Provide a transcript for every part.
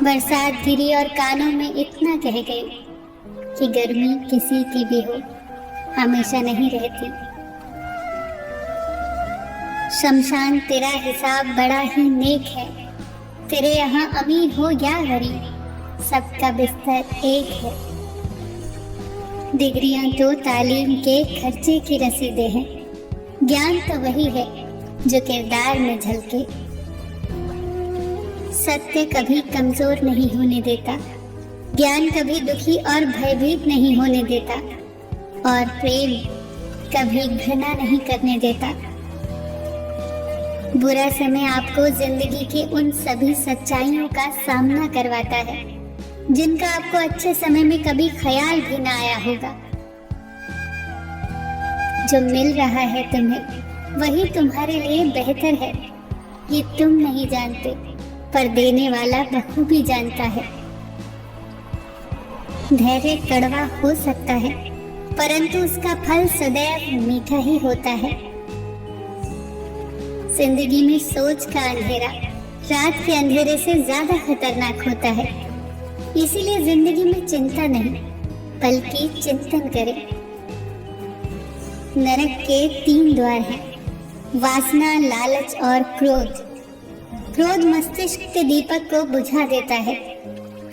बरसात गिरी और कानों में इतना कह गई कि गर्मी किसी की भी हो, हमेशा नहीं रहती। शमशान तेरा हिसाब बड़ा ही नेक है, तेरे यहाँ अमीर हो या गरीब, सबका बिस्तर एक है। डिग्रियां तो तालीम के खर्चे की रसीदें हैं, ज्ञान तो वही है जो किरदार में झलके। सत्य कभी कमजोर नहीं होने देता, ज्ञान कभी दुखी और भयभीत नहीं होने देता, और प्रेम कभी घृणा नहीं करने देता। बुरा समय आपको जिंदगी की उन सभी सच्चाइयों का सामना करवाता है जिनका आपको अच्छे समय में कभी ख्याल भी ना आया होगा। जो मिल रहा है तुम्हें वही तुम्हारे लिए बेहतर है, ये तुम नहीं जानते, पर देने वाला बखूबी जानता है। धैर्य कड़वा हो सकता है, परंतु उसका फल सदैव मीठा ही होता है। जिंदगी में सोच का अंधेरा रात के अंधेरे से ज्यादा खतरनाक होता है, इसीलिए जिंदगी में चिंता नहीं बल्कि चिंतन करें। नरक के 3 द्वार हैं, वासना, लालच और क्रोध। क्रोध मस्तिष्क के दीपक को बुझा देता है।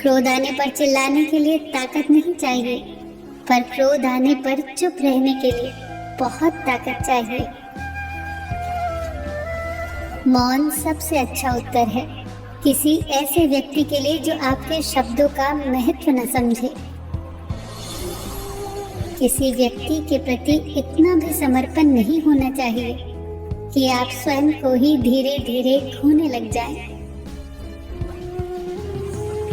क्रोध आने पर चिल्लाने के लिए ताकत नहीं चाहिए, पर क्रोध आने पर चुप रहने के लिए बहुत ताकत चाहिए। मौन सबसे अच्छा उत्तर है किसी ऐसे व्यक्ति के लिए जो आपके शब्दों का महत्व न समझे। किसी व्यक्ति के प्रति इतना भी समर्पण नहीं होना चाहिए कि आप स्वयं को ही धीरे धीरे खोने लग जाएं।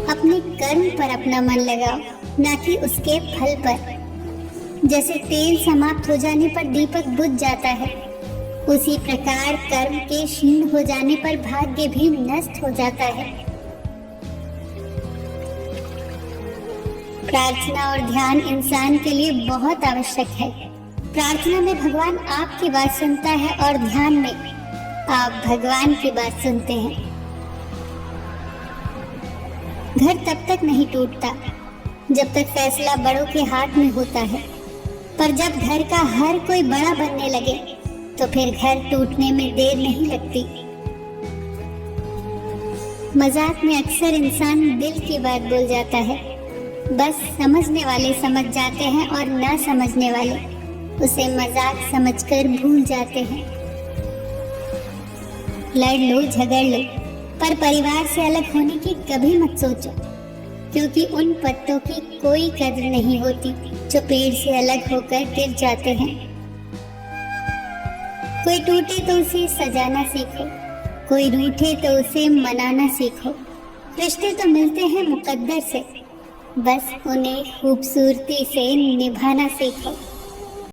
अपने कर्म पर अपना मन लगाओ, न कि उसके फल पर। जैसे तेल समाप्त हो जाने पर दीपक बुझ जाता है, उसी प्रकार कर्म के क्षीण हो जाने पर भाग्य भी नष्ट हो जाता है। प्रार्थना और ध्यान इंसान के लिए बहुत आवश्यक है। प्रार्थना में भगवान आपकी बात सुनता है और ध्यान में आप भगवान की बात सुनते हैं। घर तब तक नहीं टूटता जब तक फैसला बड़ों के हाथ में होता है, पर जब घर का हर कोई बड़ा बनने लगे तो फिर घर टूटने में देर नहीं लगती। मजाक में अक्सर इंसान दिल की बात बोल जाता है, बस समझने वाले समझ जाते हैं और ना समझने वाले उसे मजाक समझकर भूल जाते हैं। लड़ लो, झगड़ लो, पर परिवार से अलग होने की कभी मत सोचो, क्योंकि उन पत्तों की कोई कद्र नहीं होती जो पेड़ से अलग होकर गिर जाते हैं। कोई टूटे तो उसे सजाना सीखो, कोई रूठे तो उसे मनाना सीखो। रिश्ते तो मिलते हैं मुकद्दर से, बस उन्हें खूबसूरती से निभाना सीखो।